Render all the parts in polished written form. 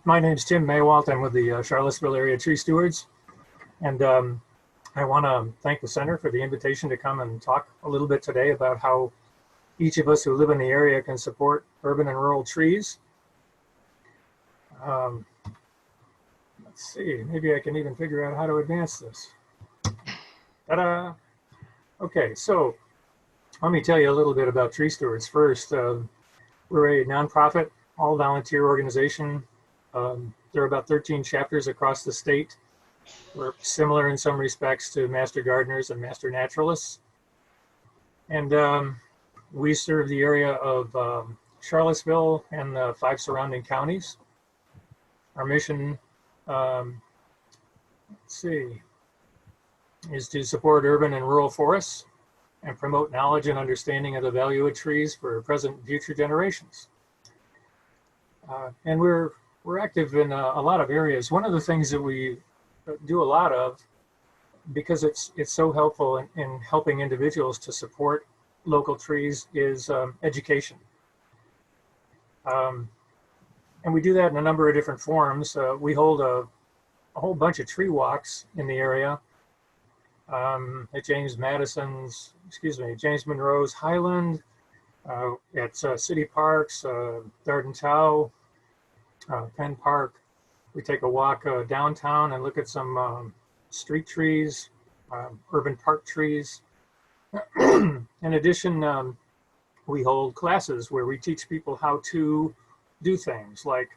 My name's Tim Maywalt. I'm with the Charlottesville Area Tree Stewards. And I want to thank the center for the invitation to come and talk a little bit today about how each of us who live in the area can support urban and rural trees. Um, let's see, maybe I can even figure out how to advance this. Ta-da! Okay, so let me tell you a little bit about Tree Stewards first. We're a nonprofit, all-volunteer organization. There are about 13 chapters across the state. We're similar in some respects to Master Gardeners and Master Naturalists. And we serve the area of Charlottesville and the 5 surrounding counties. Our mission, let's see, is to support urban and rural forests and promote knowledge and understanding of the value of trees for present and future generations. And we're active in a lot of areas. One of the things that we do a lot of, because it's so helpful in helping individuals to support local trees, is education. And we do that in a number of different forms. We hold a whole bunch of tree walks in the area at James Monroe's Highland, at city parks, Garden Tow, Penn Park. We take a walk downtown and look at some street trees, urban park trees. In addition, we hold classes where we teach people how to do things like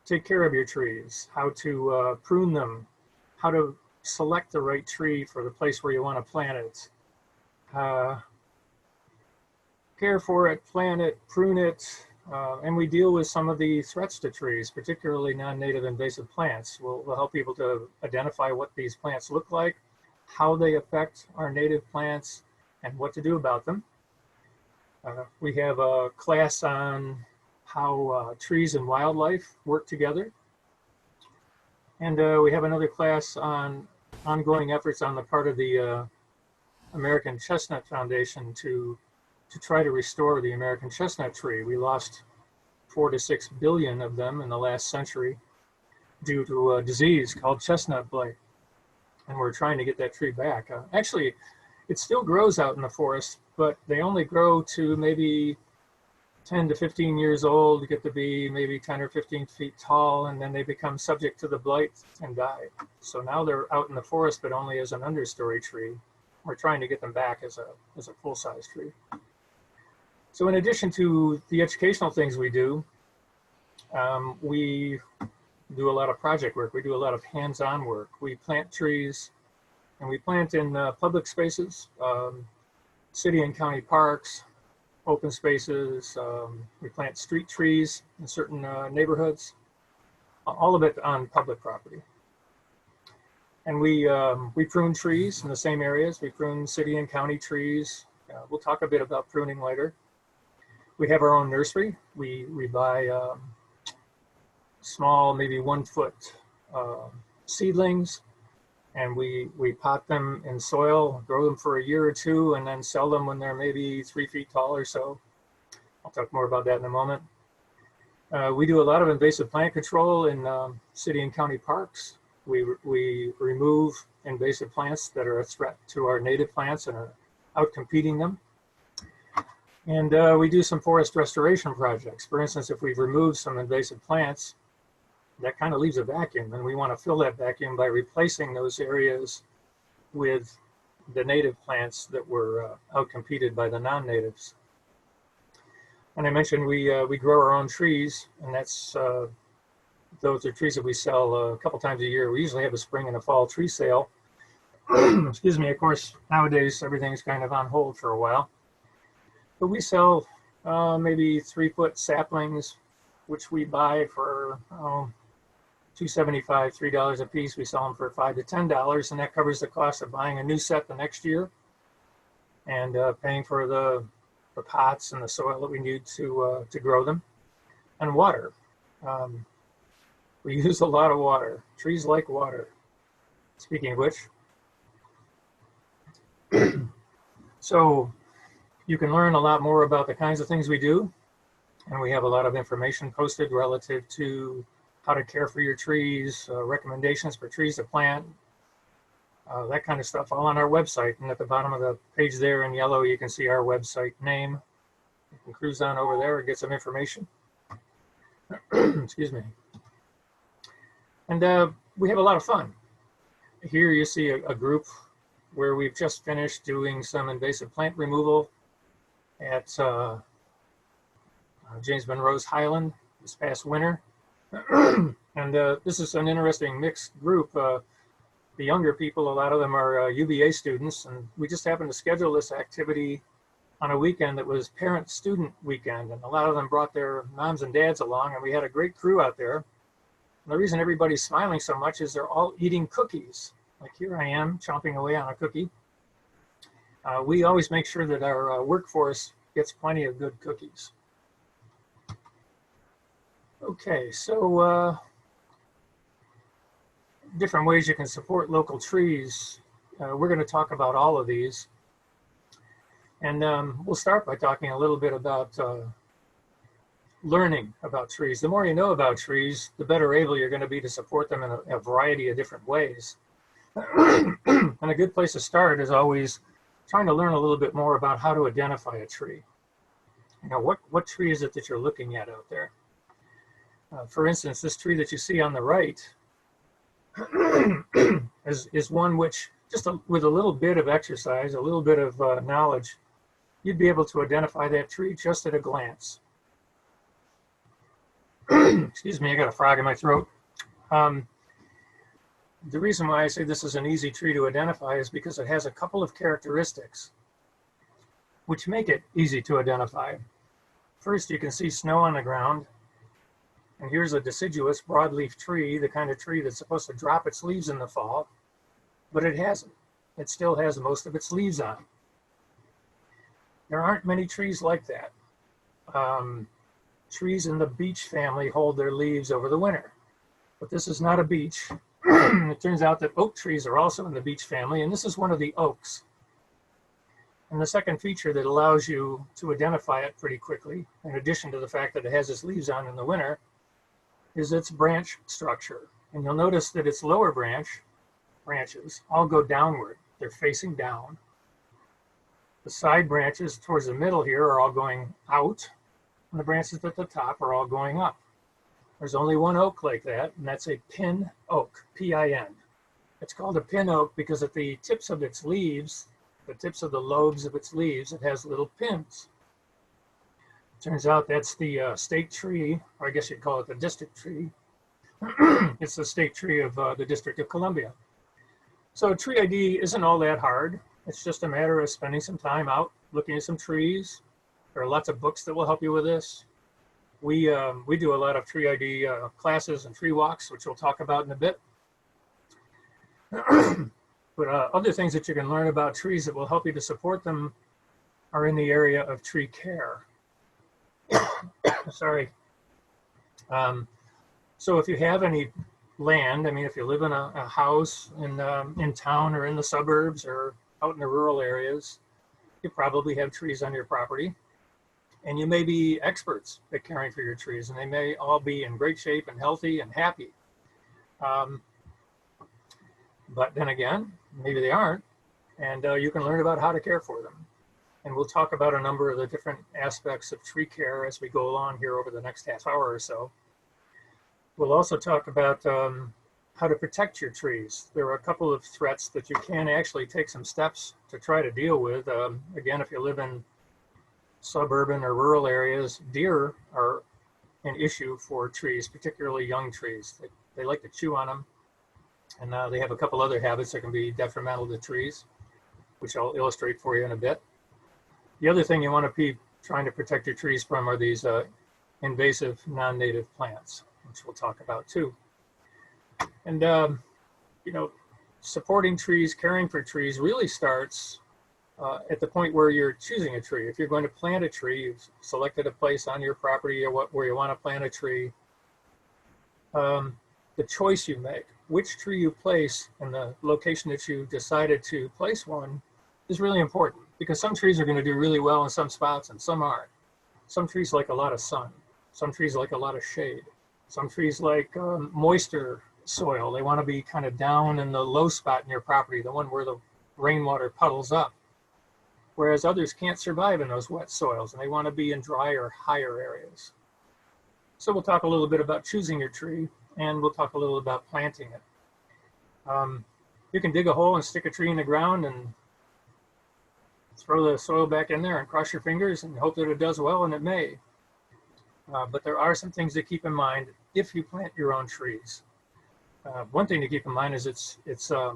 take care of your trees, how to prune them, how to select the right tree for the place where you want to plant it, care for it, plant it, prune it, and we deal with some of the threats to trees, particularly non-native invasive plants. We'll help people to identify what these plants look like, how they affect our native plants, and what to do about them. We have a class on how trees and wildlife work together. And we have another class on ongoing efforts on the part of the American Chestnut Foundation to try to restore the American chestnut tree. We lost 4 to 6 billion of them in the last century due to a disease called chestnut blight. And we're trying to get that tree back. Actually, it still grows out in the forest, but they only grow to maybe 10 to 15 years old, get to be maybe 10 or 15 feet tall, and then they become subject to the blight and die. So now they're out in the forest, but only as an understory tree. We're trying to get them back as a full-size tree. So in addition to the educational things we do a lot of project work. We do a lot of hands-on work. We plant trees, and we plant in public spaces, city and county parks, open spaces. We plant street trees in certain neighborhoods, all of it on public property. And we prune trees in the same areas. We prune city and county trees. We'll talk a bit about pruning later. We have our own nursery. We buy small, maybe 1 foot seedlings, and we pot them in soil, grow them for a year or two, and then sell them when they're maybe 3 feet tall or so. I'll talk more about that in a moment. We do a lot of invasive plant control in city and county parks. We remove invasive plants that are a threat to our native plants and are out competing them. And we do some forest restoration projects. For instance, if we've removed some invasive plants, that kind of leaves a vacuum, and we want to fill that vacuum by replacing those areas with the native plants that were outcompeted by the non-natives. And I mentioned we grow our own trees, and that's those are trees that we sell a couple times a year. We usually have a spring and a fall tree sale. Excuse me. Of course, nowadays everything's kind of on hold for a while. But we sell maybe 3 foot saplings, which we buy for $2.75, $3 a piece. We sell them for $5 to $10, and that covers the cost of buying a new set the next year and paying for the pots and the soil that we need to grow them. And water. We use a lot of water. Trees like water. Speaking of which, so you can learn a lot more about the kinds of things we do, and we have a lot of information posted relative to how to care for your trees, recommendations for trees to plant, that kind of stuff, all on our website. And at the bottom of the page there in yellow, you can see our website name. You can cruise on over there and get some information. Excuse me. And we have a lot of fun. Here you see a group where we've just finished doing some invasive plant removal at James Monroe's Highland this past winter. And this is an interesting mixed group. The younger people, a lot of them are UVA students, and we just happened to schedule this activity on a weekend that was parent-student weekend, and a lot of them brought their moms and dads along, and we had a great crew out there. And the reason everybody's smiling so much is they're all eating cookies. Like here I am, chomping away on a cookie. We always make sure that our workforce gets plenty of good cookies. Okay, so different ways you can support local trees. We're going to talk about all of these. And we'll start by talking a little bit about learning about trees. The more you know about trees, the better able you're going to be to support them in a variety of different ways. And a good place to start is always trying to learn a little bit more about how to identify a tree. You know, what tree is it that you're looking at out there? For instance, this tree that you see on the right is one which, with a little bit of exercise, a little bit of knowledge, you'd be able to identify that tree just at a glance. Excuse me, I got a frog in my throat. The reason why I say this is an easy tree to identify is because it has a couple of characteristics which make it easy to identify. First, you can see snow on the ground. And here's a deciduous broadleaf tree, the kind of tree that's supposed to drop its leaves in the fall, but it hasn't. It still has most of its leaves on. There aren't many trees like that. Trees in the beech family hold their leaves over the winter, but this is not a beech. It turns out that oak trees are also in the beech family, and this is one of the oaks. And the second feature that allows you to identify it pretty quickly, in addition to the fact that it has its leaves on in the winter, is its branch structure. And you'll notice that its lower branches all go downward. They're facing down. The side branches towards the middle here are all going out, and the branches at the top are all going up. There's only one oak like that, and that's a pin oak, P-I-N. It's called a pin oak because at the tips of its leaves, the tips of the lobes of its leaves, it has little pins. Turns out that's the state tree, or I guess you'd call it the district tree. It's the state tree of the District of Columbia. So tree ID isn't all that hard. It's just a matter of spending some time out looking at some trees. There are lots of books that will help you with this. We do a lot of tree ID classes and tree walks, which we'll talk about in a bit. But other things that you can learn about trees that will help you to support them are in the area of tree care. Sorry. So if you have any land, I mean, if you live in a house in town or in the suburbs or out in the rural areas, you probably have trees on your property. And you may be experts at caring for your trees, and they may all be in great shape and healthy and happy. But then again, maybe they aren't, and you can learn about how to care for them. And we'll talk about a number of the different aspects of tree care as we go along here over the next half hour or so. We'll also talk about how to protect your trees. There are a couple of threats that you can actually take some steps to try to deal with. Again, if you live in suburban or rural areas, deer are an issue for trees, particularly young trees. They like to chew on them, and they have a couple other habits that can be detrimental to trees, which I'll illustrate for you in a bit. The other thing you want to be trying to protect your trees from are these invasive non-native plants, which we'll talk about too. And you know, supporting trees, caring for trees really starts at the point where you're choosing a tree. If you're going to plant a tree, you've selected a place on your property or where you want to plant a tree. The choice you make, which tree you place and the location that you decided to place one is really important, because some trees are going to do really well in some spots and some aren't. Some trees like a lot of sun. Some trees like a lot of shade. Some trees like moister soil. They want to be kind of down in the low spot in your property, the one where the rainwater puddles up. Whereas others can't survive in those wet soils and they want to be in drier, higher areas. So we'll talk a little bit about choosing your tree, and we'll talk a little about planting it. You can dig a hole and stick a tree in the ground and throw the soil back in there and cross your fingers and hope that it does well, and it may. But there are some things to keep in mind if you plant your own trees. One thing to keep in mind is it's a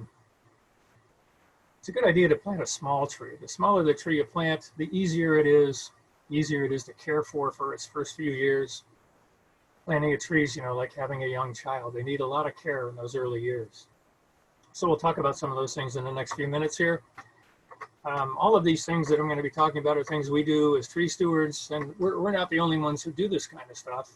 good idea to plant a small tree. The smaller the tree you plant, the easier it is to care for its first few years. Planting a tree is, like having a young child. They need a lot of care in those early years. So we'll talk about some of those things in the next few minutes here. All of these things that I'm going to be talking about are things we do as tree stewards, and we're not the only ones who do this kind of stuff.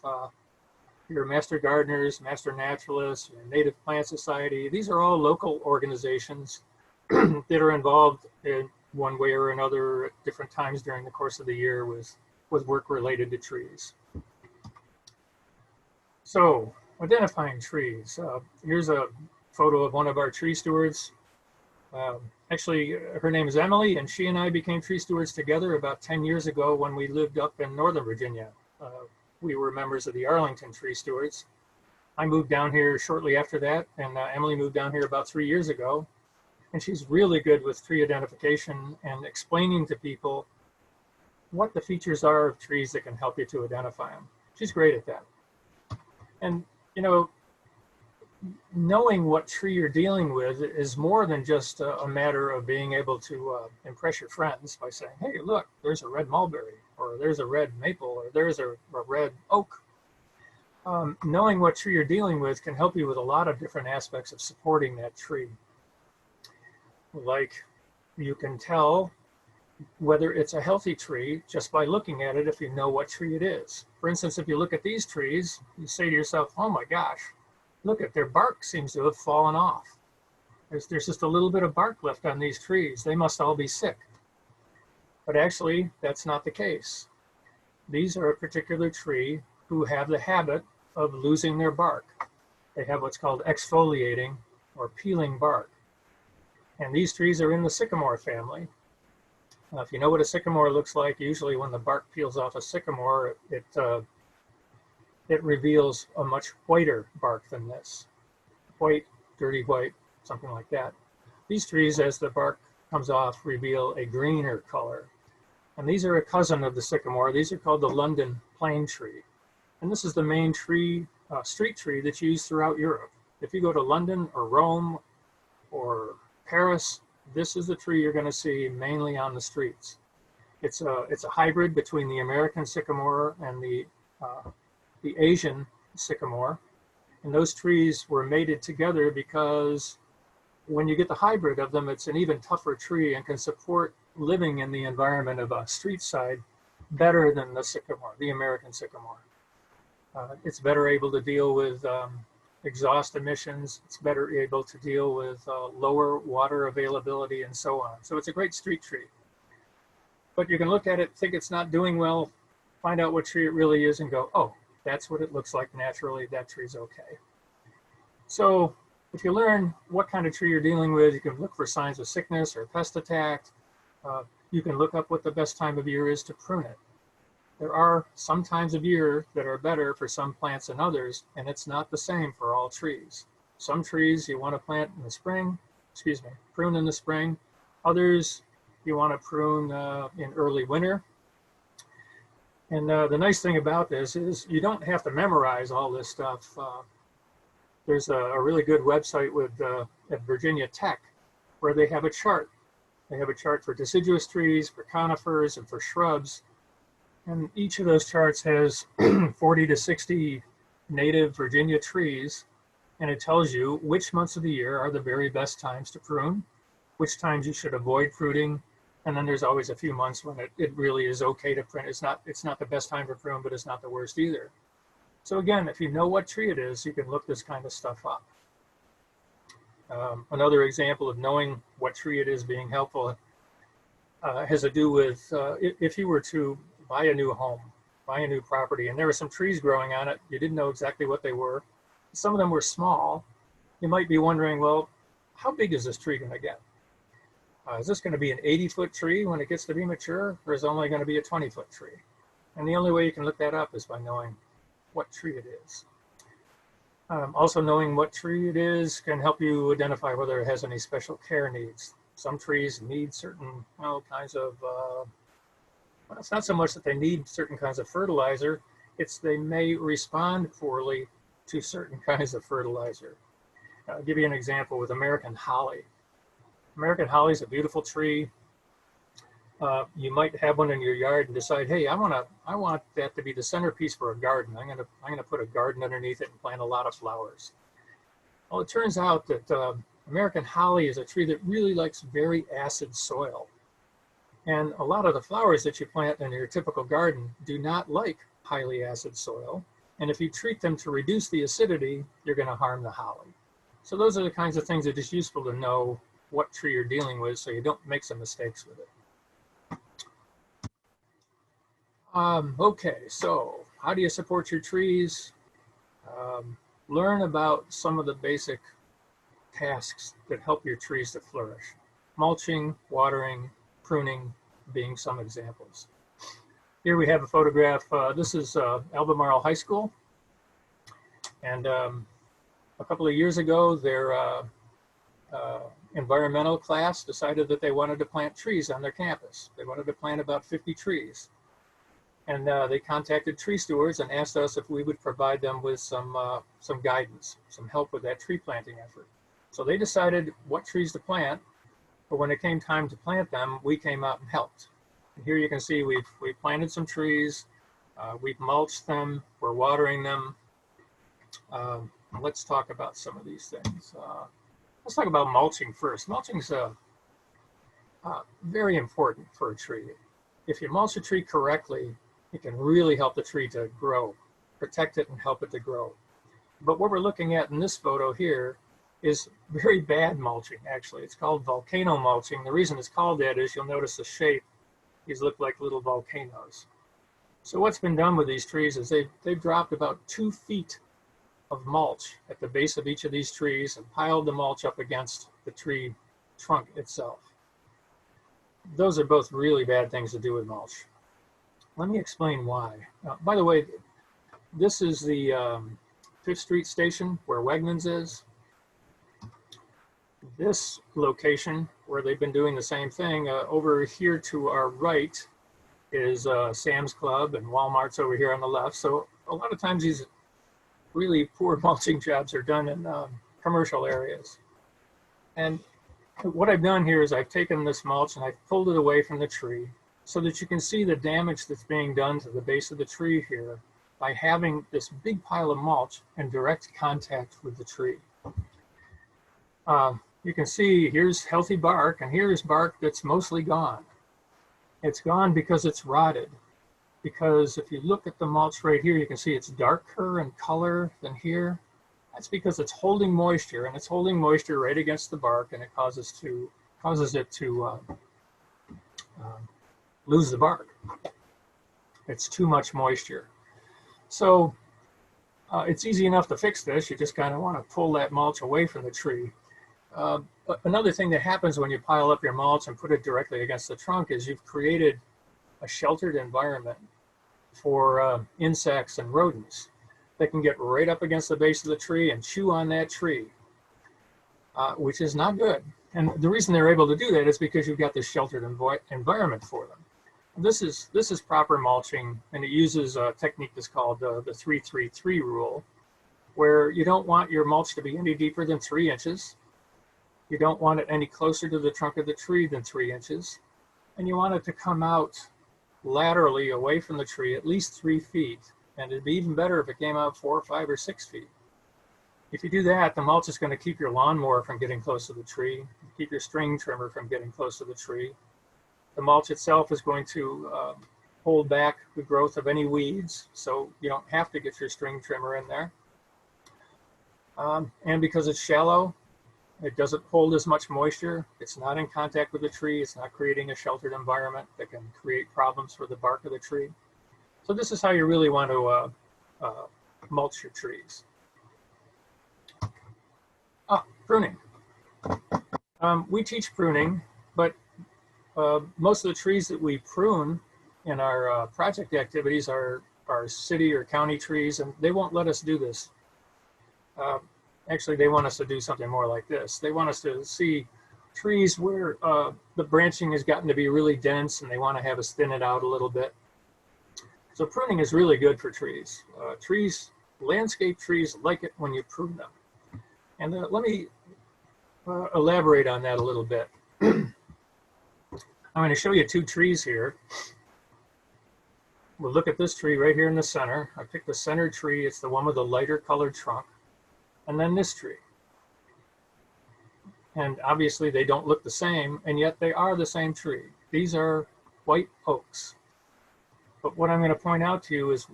Your master gardeners, master naturalists, your native plant society, these are all local organizations that are involved in one way or another at different times during the course of the year with work related to trees. So, identifying trees. Here's a photo of one of our tree stewards. Actually, her name is Emily, and she and I became tree stewards together about 10 years ago when we lived up in Northern Virginia. We were members of the Arlington Tree Stewards. I moved down here shortly after that, and Emily moved down here about 3 years ago. And she's really good with tree identification and explaining to people what the features are of trees that can help you to identify them. She's great at that. And, knowing what tree you're dealing with is more than just a matter of being able to impress your friends by saying, hey, look, there's a red mulberry, or there's a red maple, or there's a red oak. Knowing what tree you're dealing with can help you with a lot of different aspects of supporting that tree. Like, you can tell whether it's a healthy tree just by looking at it if you know what tree it is. For instance, if you look at these trees, you say to yourself, oh my gosh, look at their bark seems to have fallen off. There's just a little bit of bark left on these trees. They must all be sick. But actually, that's not the case. These are a particular tree who have the habit of losing their bark. They have what's called exfoliating or peeling bark. And these trees are in the sycamore family. If you know what a sycamore looks like, usually when the bark peels off a sycamore, it reveals a much whiter bark than this. White, dirty white, something like that. These trees, as the bark comes off, reveal a greener color. And these are a cousin of the sycamore. These are called the London plane tree. And this is the main tree, street tree that's used throughout Europe. If you go to London or Rome or Paris, this is the tree you're going to see mainly on the streets. It's a hybrid between the American sycamore and the Asian sycamore. And those trees were mated together because when you get the hybrid of them, it's an even tougher tree and can support living in the environment of a street side better than the sycamore, the American sycamore. It's better able to deal with exhaust emissions. It's better able to deal with lower water availability and so on. So it's a great street tree. But you can look at it, think it's not doing well, find out what tree it really is and go, oh, that's what it looks like naturally, that tree's okay. So if you learn what kind of tree you're dealing with, you can look for signs of sickness or pest attack. You can look up what the best time of year is to prune it. There are some times of year that are better for some plants than others, and it's not the same for all trees. Some trees you want to plant in the spring, prune in the spring. Others you want to prune in early winter. And the nice thing about this is you don't have to memorize all this stuff. There's a really good website at Virginia Tech where they have a chart. They have a chart for deciduous trees, for conifers, and for shrubs. And each of those charts has 40 to 60 native Virginia trees, and it tells you which months of the year are the very best times to prune, which times you should avoid pruning, and then there's always a few months when it really is okay to prune. It's not the best time to prune, but it's not the worst either. So again, if you know what tree it is, you can look this kind of stuff up. Another example of knowing what tree it is being helpful has to do with if you were to buy a new home buy a new property, and there were some trees growing on it. You didn't know exactly what they were. Some of them were small. You might be wondering, well, how big is this tree going to get? Is this going to be an 80-foot tree when it gets to be mature, or is it only going to be a 20-foot tree? And the only way you can look that up is by knowing what tree it is. Also, knowing what tree it is can help you identify whether it has any special care needs. Some trees need certain kinds of, well, it's not so much that they need certain kinds of fertilizer, it's they may respond poorly to certain kinds of fertilizer. I'll give you an example with American holly. American holly is a beautiful tree. You might have one in your yard and decide, hey, I want that to be the centerpiece for a garden. I'm gonna put a garden underneath it and plant a lot of flowers. Well, it turns out that American holly is a tree that really likes very acid soil. And a lot of the flowers that you plant in your typical garden do not like highly acid soil. And if you treat them to reduce the acidity, you're going to harm the holly. So those are the kinds of things that it's useful to know what tree you're dealing with so you don't make some mistakes with it. Okay, so how do you support your trees? Learn about some of the basic tasks that help your trees to flourish. Mulching, watering, pruning being some examples. Here we have a photograph. This is Albemarle High School. And a couple of years ago, their environmental class decided that they wanted to plant trees on their campus. They wanted to plant about 50 trees. And they contacted Tree Stewards and asked us if we would provide them with some guidance, some help with that tree planting effort. So they decided what trees to plant, but when it came time to plant them, we came out and helped. And here you can see we've planted some trees, we've mulched them, we're watering them. Let's talk about some of these things. Let's talk about mulching first. Mulching is very important for a tree. If you mulch a tree correctly, it can really help the tree to grow, protect it and help it to grow. But what we're looking at in this photo here is very bad mulching, actually. It's called volcano mulching. The reason it's called that is you'll notice the shape. These look like little volcanoes. So what's been done with these trees is they've dropped about 2 feet of mulch at the base of each of these trees and piled the mulch up against the tree trunk itself. Those are both really bad things to do with mulch. Let me explain why. By the way, this is the 5th Street station where Wegmans is. This location where they've been doing the same thing, over here to our right is Sam's Club and Walmart's over here on the left. So a lot of times these really poor mulching jobs are done in commercial areas. And what I've done here is I've taken this mulch and I've pulled it away from the tree so that you can see the damage that's being done to the base of the tree here by having this big pile of mulch in direct contact with the tree. You can see here's healthy bark and here's bark that's mostly gone. It's gone because it's rotted. Because if you look at the mulch right here, you can see it's darker in color than here. That's because it's holding moisture, and it's holding moisture right against the bark, and it causes it to lose the bark. It's too much moisture. So it's easy enough to fix this. You just kind of want to pull that mulch away from the tree. But another thing that happens when you pile up your mulch and put it directly against the trunk is you've created a sheltered environment for insects and rodents that can get right up against the base of the tree and chew on that tree, which is not good. And the reason they're able to do that is because you've got this sheltered environment for them. And this is proper mulching, and it uses a technique that's called the 3-3-3 rule, where you don't want your mulch to be any deeper than 3 inches. You don't want it any closer to the trunk of the tree than 3 inches. And you want it to come out laterally away from the tree at least 3 feet. And it'd be even better if it came out 4 or 5 or 6 feet. If you do that, the mulch is going to keep your lawnmower from getting close to the tree, keep your string trimmer from getting close to the tree. The mulch itself is going to hold back the growth of any weeds, so you don't have to get your string trimmer in there. And because it's shallow, it doesn't hold as much moisture. It's not in contact with the tree. It's not creating a sheltered environment that can create problems for the bark of the tree. So this is how you really want to mulch your trees. Pruning. We teach pruning, but most of the trees that we prune in our project activities are city or county trees, and they won't let us do this. Actually, they want us to do something more like this. They want us to see trees where the branching has gotten to be really dense, and they want to have us thin it out a little bit. So pruning is really good for trees. Landscape trees like it when you prune them. And let me elaborate on that a little bit. I'm going to show you two trees here. We'll look at this tree right here in the center. I picked the center tree. It's the one with the lighter colored trunk. And then this tree. And obviously they don't look the same, and yet they are the same tree. These are white oaks. But what I'm going to point out to you is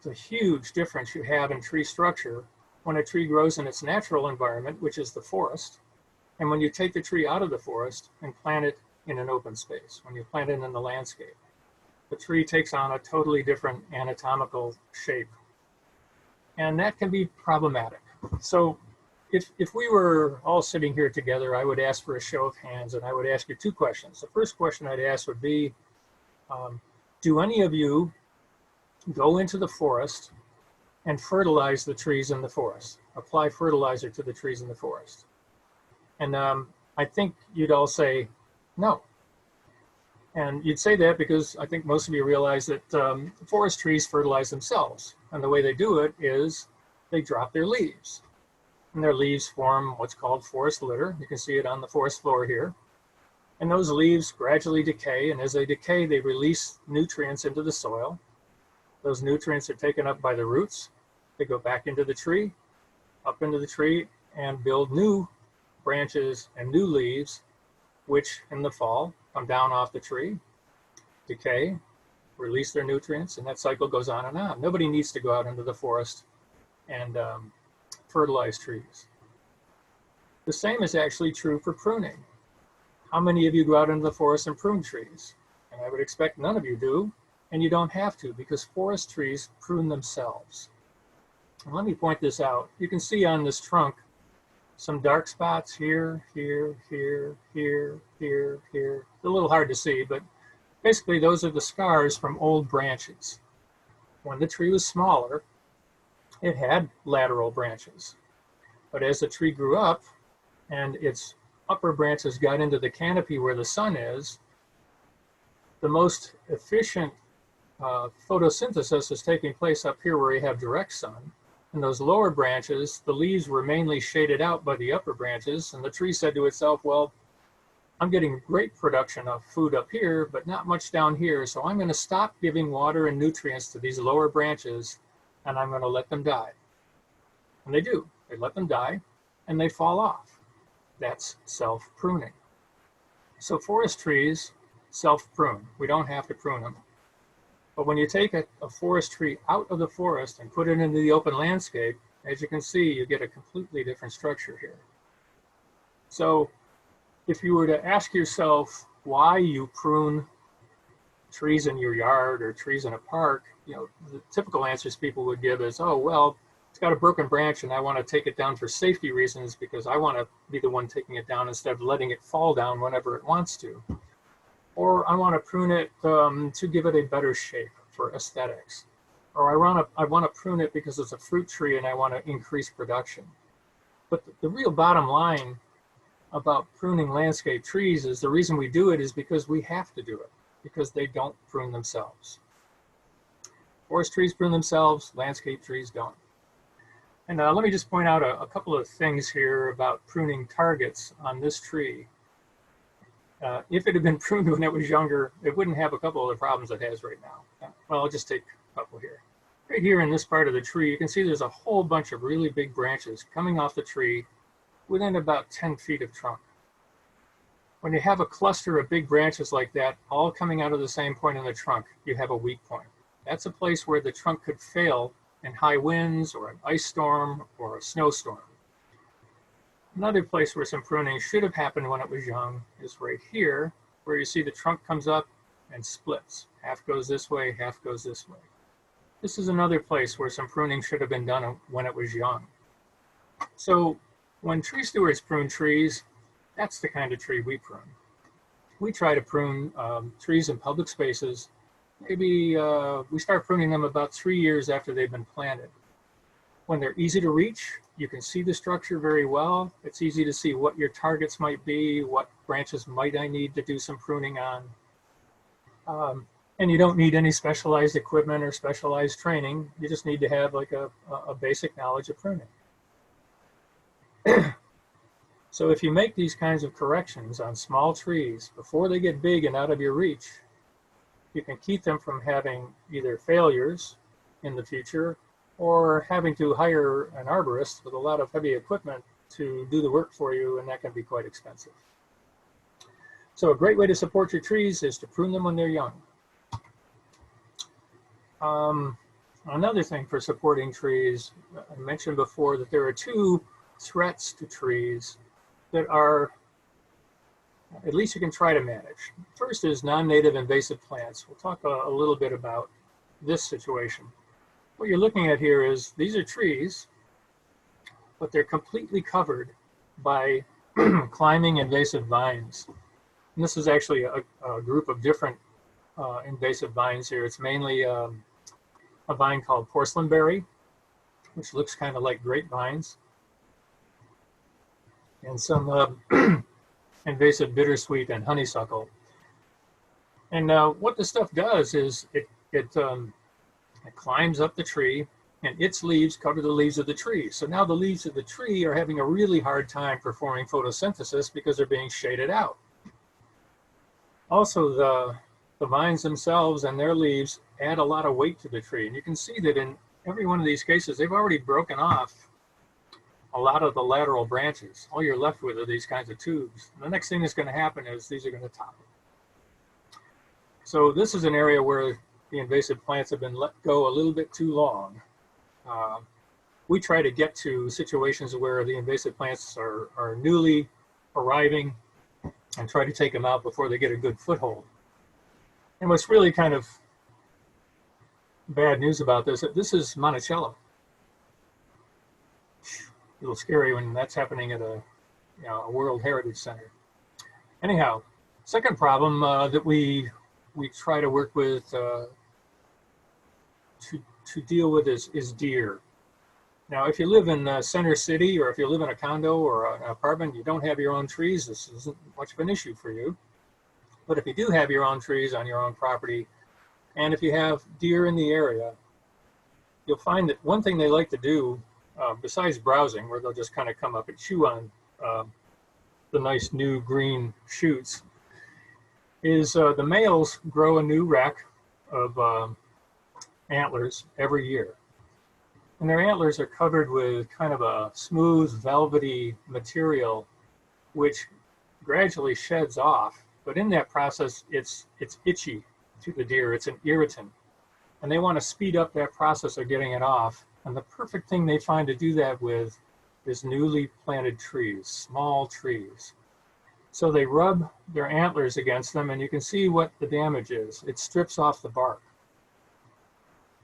the huge difference you have in tree structure when a tree grows in its natural environment, which is the forest, and when you take the tree out of the forest and plant it in an open space, when you plant it in the landscape. The tree takes on a totally different anatomical shape. And that can be problematic. So if we were all sitting here together, I would ask for a show of hands, and I would ask you two questions. The first question I'd ask would be, do any of you go into the forest and fertilize the trees in the forest? Apply fertilizer to the trees in the forest? And I think you'd all say no. And you'd say that because I think most of you realize that forest trees fertilize themselves. And the way they do it is they drop their leaves. And their leaves form what's called forest litter. You can see it on the forest floor here. And those leaves gradually decay. And as they decay, they release nutrients into the soil. Those nutrients are taken up by the roots. They go back into the tree, up into the tree, and build new branches and new leaves, which in the fall come down off the tree, decay, release their nutrients, and that cycle goes on and on. Nobody needs to go out into the forest and fertilize trees. The same is actually true for pruning. How many of you go out into the forest and prune trees? And I would expect none of you do, and you don't have to, because forest trees prune themselves. And let me point this out. You can see on this trunk some dark spots here, here, here, here, here, here. It's a little hard to see, but basically those are the scars from old branches. When the tree was smaller, it had lateral branches. But as the tree grew up and its upper branches got into the canopy where the sun is, the most efficient photosynthesis is taking place up here where you have direct sun. And those lower branches, the leaves were mainly shaded out by the upper branches, and the tree said to itself, well, I'm getting great production of food up here, but not much down here, so I'm going to stop giving water and nutrients to these lower branches, and I'm going to let them die. And they do. They let them die, and they fall off. That's self-pruning. So forest trees self-prune. We don't have to prune them. But when you take a forest tree out of the forest and put it into the open landscape, as you can see, you get a completely different structure here. So if you were to ask yourself why you prune trees in your yard or trees in a park, you know, the typical answers people would give is, oh, well, it's got a broken branch and I want to take it down for safety reasons because I want to be the one taking it down instead of letting it fall down whenever it wants to. Or I want to prune it to give it a better shape for aesthetics. Or I want to prune it because it's a fruit tree and I want to increase production. But the real bottom line about pruning landscape trees is the reason we do it is because we have to do it, because they don't prune themselves. Forest trees prune themselves, landscape trees don't. And let me just point out a couple of things here about pruning targets on this tree. If it had been pruned when it was younger, it wouldn't have a couple of the problems it has right now. Well, I'll just take a couple here. Right here in this part of the tree, you can see there's a whole bunch of really big branches coming off the tree within about 10 feet of trunk. When you have a cluster of big branches like that, all coming out of the same point in the trunk, you have a weak point. That's a place where the trunk could fail in high winds or an ice storm or a snowstorm. Another place where some pruning should have happened when it was young is right here, where you see the trunk comes up and splits. Half goes this way, half goes this way. This is another place where some pruning should have been done when it was young. So when tree stewards prune trees, that's the kind of tree we prune. We try to prune trees in public spaces. Maybe we start pruning them about 3 years after they've been planted. When they're easy to reach, you can see the structure very well. It's easy to see what your targets might be, what branches might I need to do some pruning on. And you don't need any specialized equipment or specialized training. You just need to have like a basic knowledge of pruning. So if you make these kinds of corrections on small trees before they get big and out of your reach, you can keep them from having either failures in the future or having to hire an arborist with a lot of heavy equipment to do the work for you, and that can be quite expensive. So a great way to support your trees is to prune them when they're young. Another thing for supporting trees, I mentioned before that there are two threats to trees that are, at least you can try to manage. First is non-native invasive plants. We'll talk a little bit about this situation. What you're looking at here is these are trees, but they're completely covered by climbing invasive vines. And this is actually a group of different invasive vines here. It's mainly a vine called porcelainberry, which looks kind of like grapevines, and some invasive bittersweet and honeysuckle. And what this stuff does is it climbs up the tree, and its leaves cover the leaves of the tree. So now the leaves of the tree are having a really hard time performing photosynthesis because they're being shaded out. Also, the vines themselves and their leaves add a lot of weight to the tree. And you can see that in every one of these cases, they've already broken off a lot of the lateral branches. All you're left with are these kinds of tubes. And the next thing that's going to happen is these are going to topple. So this is an area where the invasive plants have been let go a little bit too long. We try to get to situations where the invasive plants are newly arriving and try to take them out before they get a good foothold. And what's really kind of bad news about this is Monticello. A little scary when that's happening at a World Heritage Center. Anyhow, second problem that we try to work with to deal with is deer. Now, if you live in Center City, or if you live in a condo or an apartment, you don't have your own trees, this isn't much of an issue for you. But if you do have your own trees on your own property, and if you have deer in the area, you'll find that one thing they like to do, besides browsing, where they'll just kind of come up and chew on the nice new green shoots, is the males grow a new rack of antlers every year. And their antlers are covered with kind of a smooth, velvety material, which gradually sheds off. But in that process, it's itchy to the deer. It's an irritant. And they want to speed up that process of getting it off. And the perfect thing they find to do that with is newly planted trees, small trees. So they rub their antlers against them, and you can see what the damage is. It strips off the bark.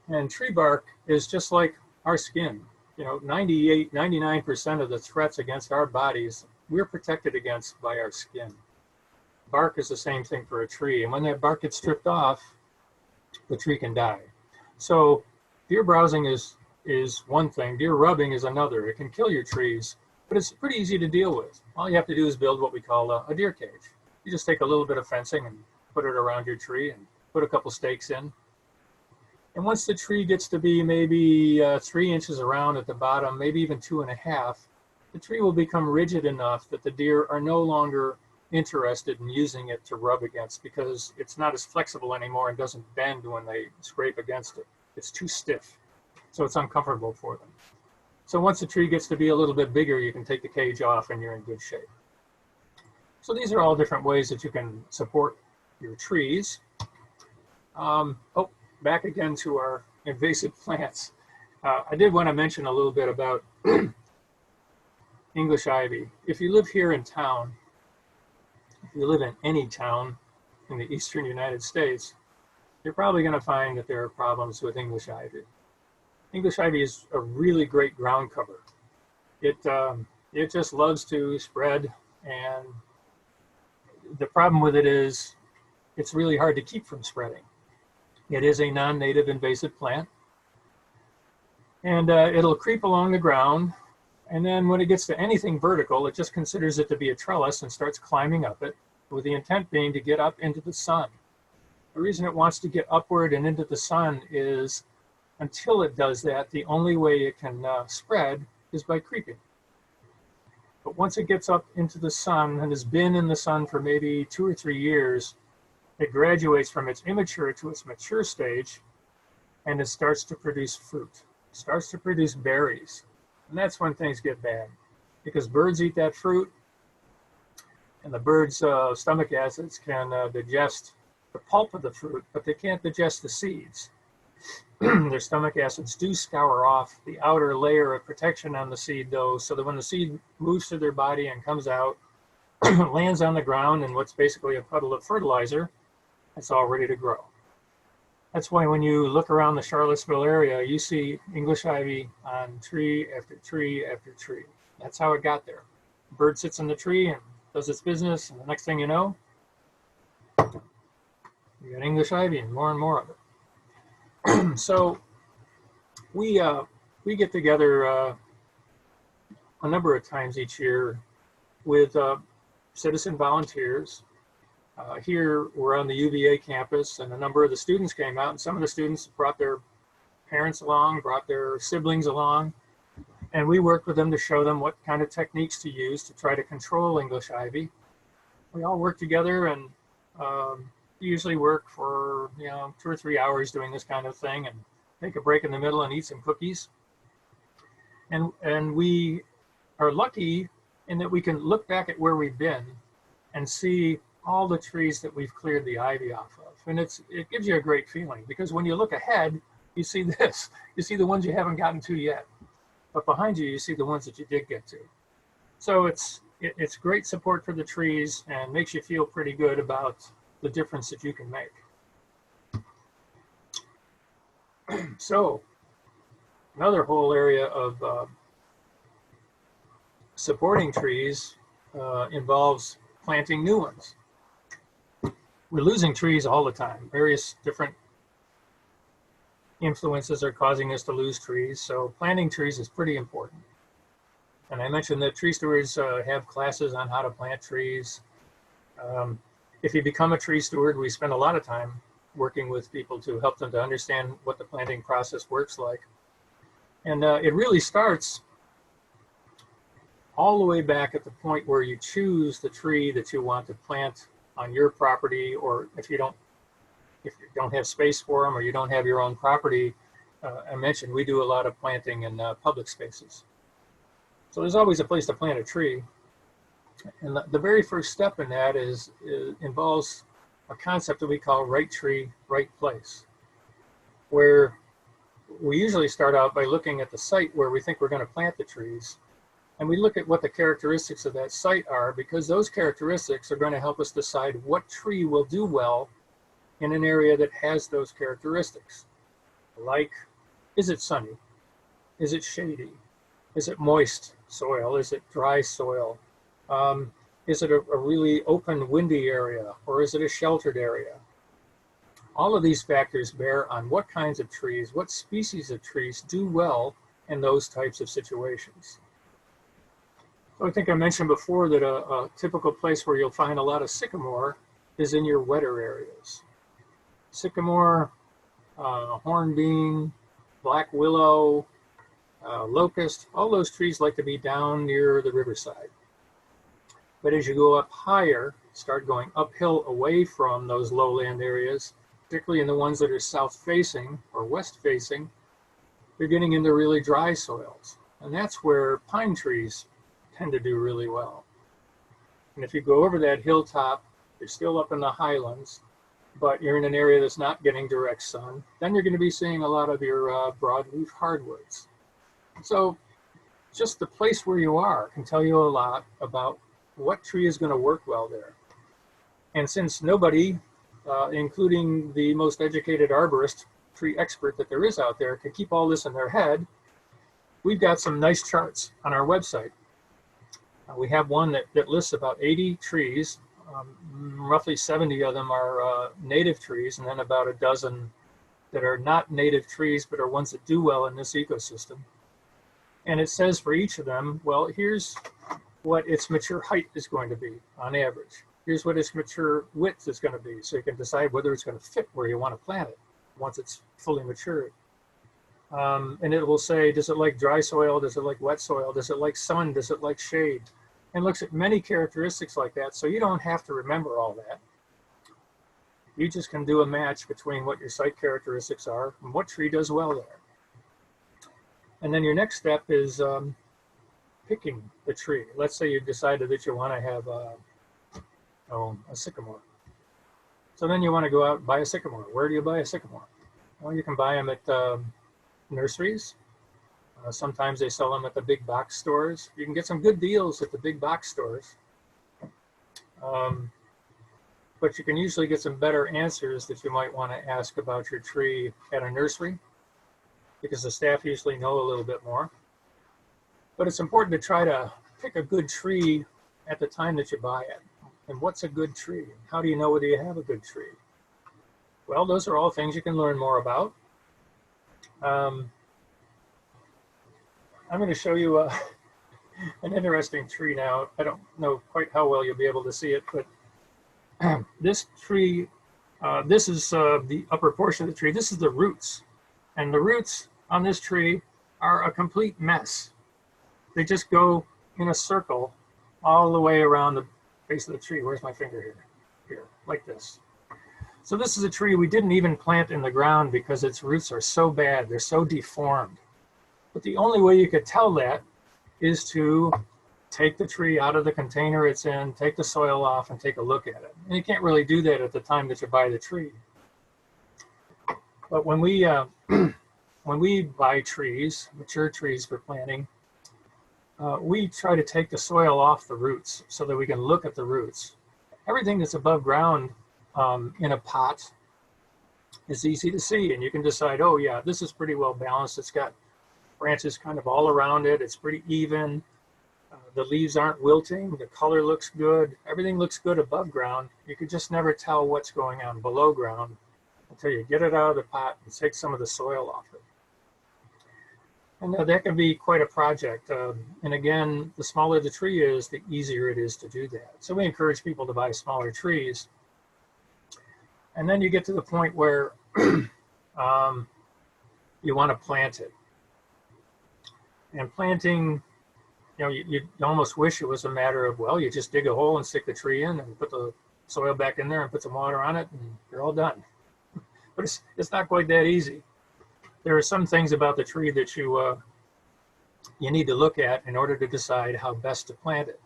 And tree bark is just like our skin. 99% of the threats against our bodies, we're protected against by our skin. Bark is the same thing for a tree. And when that bark gets stripped off, the tree can die. So deer browsing is one thing. Deer rubbing is another. It can kill your trees, but it's pretty easy to deal with. All you have to do is build what we call a deer cage. You just take a little bit of fencing and put it around your tree and put a couple stakes in. And once the tree gets to be maybe 3 inches around at the bottom, maybe even 2.5, the tree will become rigid enough that the deer are no longer interested in using it to rub against, because it's not as flexible anymore and doesn't bend when they scrape against it. It's too stiff, so it's uncomfortable for them. So once the tree gets to be a little bit bigger, you can take the cage off and you're in good shape. So these are all different ways that you can support your trees. Back again to our invasive plants. I did want to mention a little bit about English ivy. If you live here in town, if you live in any town in the eastern United States, you're probably going to find that there are problems with English ivy. English ivy is a really great ground cover. It just loves to spread, and the problem with it is it's really hard to keep from spreading. It is a non-native invasive plant, and it'll creep along the ground, and then when it gets to anything vertical, it just considers it to be a trellis and starts climbing up it, with the intent being to get up into the sun. The reason it wants to get upward and into the sun is until it does that, the only way it can spread is by creeping. But once it gets up into the sun and has been in the sun for maybe 2 or 3 years, it graduates from its immature to its mature stage, and it starts to produce fruit, starts to produce berries. And that's when things get bad, because birds eat that fruit, and the birds' stomach acids can digest the pulp of the fruit, but they can't digest the seeds. Their stomach acids do scour off the outer layer of protection on the seed, though, so that when the seed moves through their body and comes out, lands on the ground in what's basically a puddle of fertilizer, it's all ready to grow. That's why when you look around the Charlottesville area, you see English ivy on tree after tree after tree. That's how it got there. The bird sits in the tree and does its business, and the next thing you know, you got English ivy and more of it. So we get together a number of times each year with citizen volunteers. Here we're on the UVA campus, and a number of the students came out, and some of the students brought their parents along, brought their siblings along, and we worked with them to show them what kind of techniques to use to try to control English ivy. We all work together and usually work for 2 or 3 hours doing this kind of thing, and take a break in the middle and eat some cookies. And we are lucky in that we can look back at where we've been and see all the trees that we've cleared the ivy off of. And it gives you a great feeling, because when you look ahead, you see this. You see the ones you haven't gotten to yet. But behind you, you see the ones that you did get to. So it's great support for the trees and makes you feel pretty good about the difference that you can make. So another whole area of supporting trees involves planting new ones. We're losing trees all the time. Various different influences are causing us to lose trees, so planting trees is pretty important. And I mentioned that tree stewards have classes on how to plant trees. If you become a tree steward, we spend a lot of time working with people to help them to understand what the planting process works like. And it really starts all the way back at the point where you choose the tree that you want to plant on your property, or if you don't have space for them, or you don't have your own property. I mentioned we do a lot of planting in public spaces. So there's always a place to plant a tree. And the very first step in that involves a concept that we call right tree, right place, where we usually start out by looking at the site where we think we're going to plant the trees. And we look at what the characteristics of that site are, because those characteristics are going to help us decide what tree will do well in an area that has those characteristics. Like, is it sunny? Is it shady? Is it moist soil? Is it dry soil? Is it a really open, windy area, or is it a sheltered area? All of these factors bear on what kinds of trees, what species of trees do well in those types of situations. So I think I mentioned before that a typical place where you'll find a lot of sycamore is in your wetter areas. Sycamore, hornbeam, black willow, locust, all those trees like to be down near the riverside. But as you go up higher, start going uphill away from those lowland areas, particularly in the ones that are south-facing or west-facing, you're getting into really dry soils. And that's where pine trees tend to do really well. And if you go over that hilltop, you're still up in the highlands, but you're in an area that's not getting direct sun, then you're going to be seeing a lot of your broadleaf hardwoods. So just the place where you are can tell you a lot about what tree is going to work well there. And since nobody including the most educated arborist, tree expert that there is out there, can keep all this in their head, we've got some nice charts on our website. We have one that lists about 80 trees. Roughly 70 of them are native trees, and then about a dozen that are not native trees, but are ones that do well in this ecosystem. And it says for each of them, well, here's what its mature height is going to be on average. Here's what its mature width is going to be, so you can decide whether it's going to fit where you want to plant it once it's fully matured. And it will say, does it like dry soil? Does it like wet soil? Does it like sun? Does it like shade? And looks at many characteristics like that, so you don't have to remember all that. You just can do a match between what your site characteristics are and what tree does well there. And then your next step is picking the tree. Let's say you decided that you want to have a sycamore. So then you want to go out and buy a sycamore. Where do you buy a sycamore? Well, you can buy them at nurseries. Sometimes they sell them at the big box stores. You can get some good deals at the big box stores. But you can usually get some better answers that you might want to ask about your tree at a nursery, because the staff usually know a little bit more. But it's important to try to pick a good tree at the time that you buy it. And what's a good tree? How do you know whether you have a good tree? Well, those are all things you can learn more about. I'm going to show you an interesting tree now. I don't know quite how well you'll be able to see it, but this tree, this is the upper portion of the tree. This is the roots. And the roots on this tree are a complete mess. They just go in a circle all the way around the base of the tree. Where's my finger here? Here, like this. So this is a tree we didn't even plant in the ground because its roots are so bad. They're so deformed. But the only way you could tell that is to take the tree out of the container it's in, take the soil off, and take a look at it. And you can't really do that at the time that you buy the tree. But when we buy trees, mature trees for planting, we try to take the soil off the roots so that we can look at the roots. Everything that's above ground in a pot is easy to see, and you can decide, oh yeah, this is pretty well balanced. It's got branches kind of all around it. It's pretty even. The leaves aren't wilting. The color looks good. Everything looks good above ground. You can just never tell what's going on below ground until you get it out of the pot and take some of the soil off it. And that can be quite a project. And again, the smaller the tree is, the easier it is to do that. So we encourage people to buy smaller trees. And then you get to the point where you want to plant it. And planting, you almost wish it was a matter of, well, you just dig a hole and stick the tree in and put the soil back in there and put some water on it and you're all done. But it's not quite that easy. There are some things about the tree that you need to look at in order to decide how best to plant it.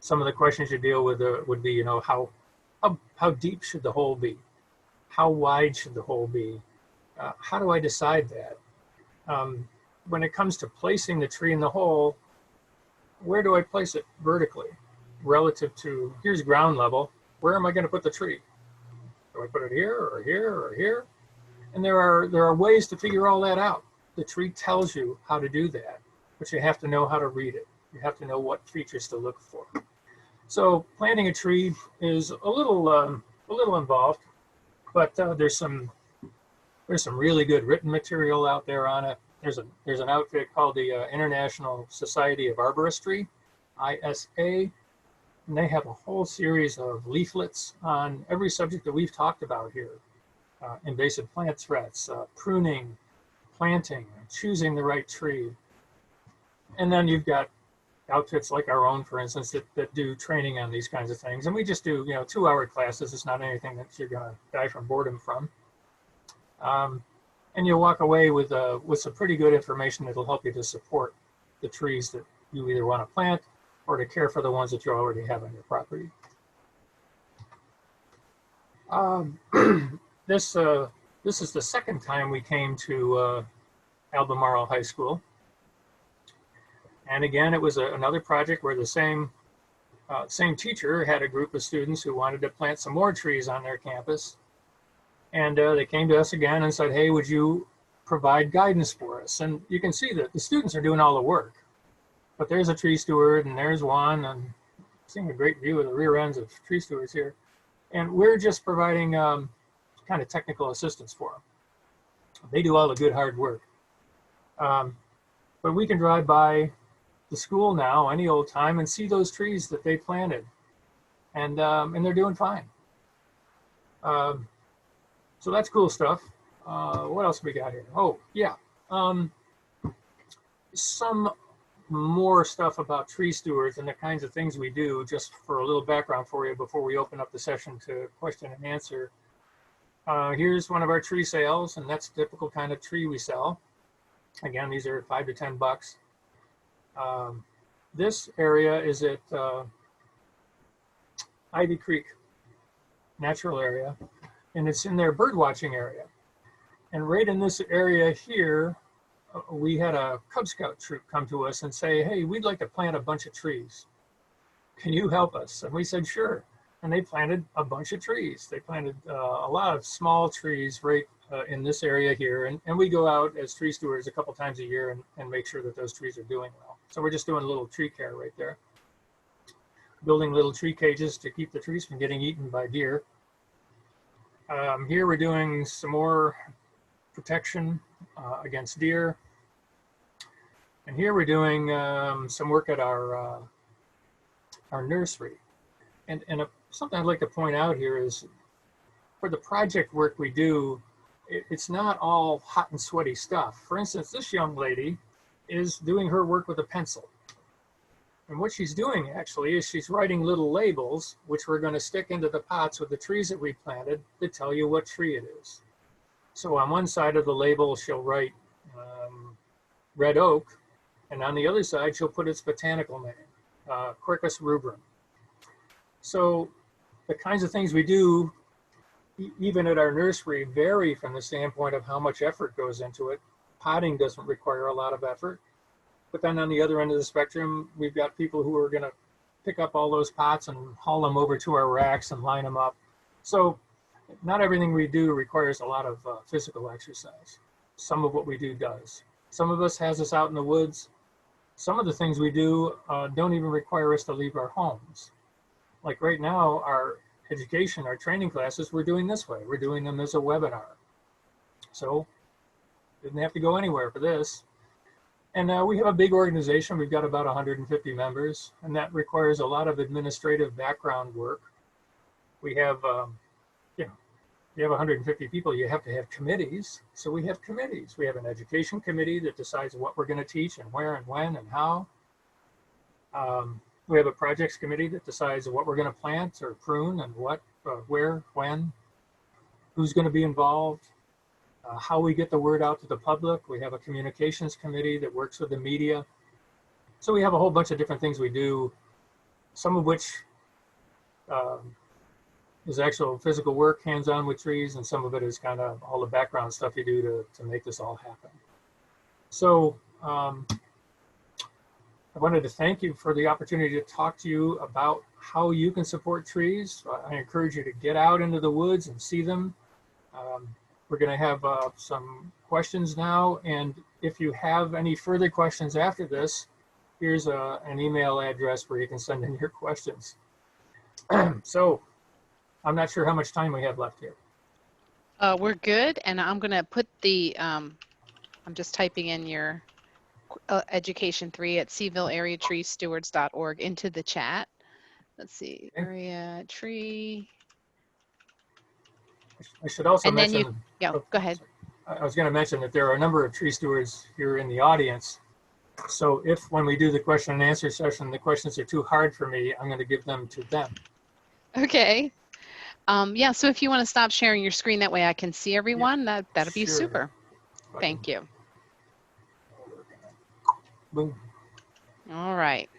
Some of the questions you deal with would be, how deep should the hole be? How wide should the hole be? How do I decide that? When it comes to placing the tree in the hole, where do I place it vertically relative to, here's ground level, where am I going to put the tree? Do I put it here or here or here? And there are ways to figure all that out. The tree tells you how to do that, but you have to know how to read it. You have to know what features to look for. So planting a tree is a little involved, but there's some really good written material out there on it. There's an outfit called the International Society of Arboristry, ISA, and they have a whole series of leaflets on every subject that we've talked about here. Invasive plant threats, pruning, planting, choosing the right tree. And then you've got outfits like our own, for instance, that do training on these kinds of things. And we just do 2-hour classes. It's not anything that you're going to die from boredom from. And you'll walk away with some pretty good information that'll help you to support the trees that you either want to plant or to care for the ones that you already have on your property. This is the second time we came to Albemarle High School. And again, it was another project where the same teacher had a group of students who wanted to plant some more trees on their campus. And they came to us again and said, hey, would you provide guidance for us? And you can see that the students are doing all the work. But there's a tree steward, and there's one, and seeing a great view of the rear ends of tree stewards here. And we're just providing kind of technical assistance for them. They do all the good hard work. But we can drive by the school now any old time and see those trees that they planted. And they're doing fine. So that's cool stuff. What else we got here? Oh, yeah. Some more stuff about tree stewards and the kinds of things we do, just for a little background for you before we open up the session to question and answer. Here's one of our tree sales, and that's the typical kind of tree we sell. Again, these are $5 to $10. This area is at Ivy Creek Natural Area, and it's in their bird watching area. And right in this area here, we had a Cub Scout troop come to us and say, hey, we'd like to plant a bunch of trees. Can you help us? And we said, sure. And they planted a bunch of trees. They planted a lot of small trees right in this area here. And we go out as tree stewards a couple times a year and make sure that those trees are doing well. So we're just doing a little tree care right there. Building little tree cages to keep the trees from getting eaten by deer. Here we're doing some more protection against deer. And here we're doing some work at our nursery. And something I'd like to point out here is for the project work we do, it's not all hot and sweaty stuff. For instance, this young lady is doing her work with a pencil. And what she's doing actually is she's writing little labels, which we're going to stick into the pots with the trees that we planted to tell you what tree it is. So on one side of the label, she'll write red oak, and on the other side, she'll put its botanical name, Quercus rubrum. So the kinds of things we do, even at our nursery, vary from the standpoint of how much effort goes into it. Potting doesn't require a lot of effort. But then on the other end of the spectrum, we've got people who are going to pick up all those pots and haul them over to our racks and line them up. So not everything we do requires a lot of physical exercise. Some of what we do does. Some of us has us out in the woods. Some of the things we do don't even require us to leave our homes. Like right now, our education, our training classes, we're doing this way. We're doing them as a webinar. So didn't have to go anywhere for this. And we have a big organization. We've got about 150 members, and that requires a lot of administrative background work. We have, you have 150 people, you have to have committees. So we have committees. We have an education committee that decides what we're going to teach and where and when and how. We have a projects committee that decides what we're going to plant or prune and what, where, when, who's going to be involved. How we get the word out to the public. We have a communications committee that works with the media. So we have a whole bunch of different things we do, some of which is actual physical work, hands-on with trees, and some of it is kind of all the background stuff you do to make this all happen. So I wanted to thank you for the opportunity to talk to you about how you can support trees. I encourage you to get out into the woods and see them. We're going to have some questions now, and if you have any further questions after this, here's an email address where you can send in your questions. So I'm not sure how much time we have left here. We're good, and I'm going to put the, I'm just typing in your Education 3 at SeavilleAreaTreeStewards.org into the chat. Let's see, okay. Area tree. I should also and mention, then you, yeah, go ahead. I was going to mention that there are a number of tree stewards here in the audience. So if when we do the question and answer session, the questions are too hard for me, I'm going to give them to them. Okay. Yeah, so if you want to stop sharing your screen, that way I can see everyone, yeah, that'll be sure. Super. Thank you. Boom. All right.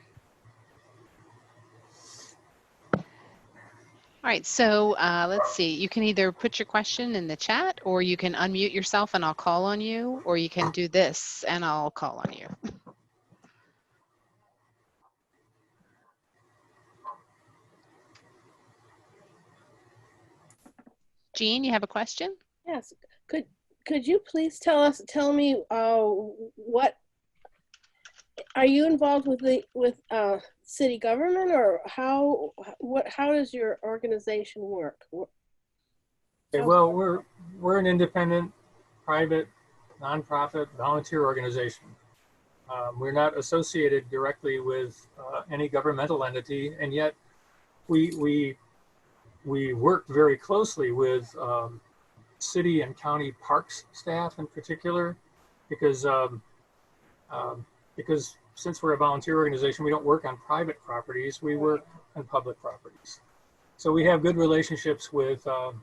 All right, so let's see. You can either put your question in the chat, or you can unmute yourself and I'll call on you, or you can do this and I'll call on you. Jean, you have a question? Yes. Could you please tell me what are you involved with city government, or how does your organization work? Okay, well, we're an independent, private, nonprofit, volunteer organization. We're not associated directly with any governmental entity, and yet we work very closely with city and county parks staff in particular, because since we're a volunteer organization, we don't work on private properties, we work on public properties. So we have good relationships with a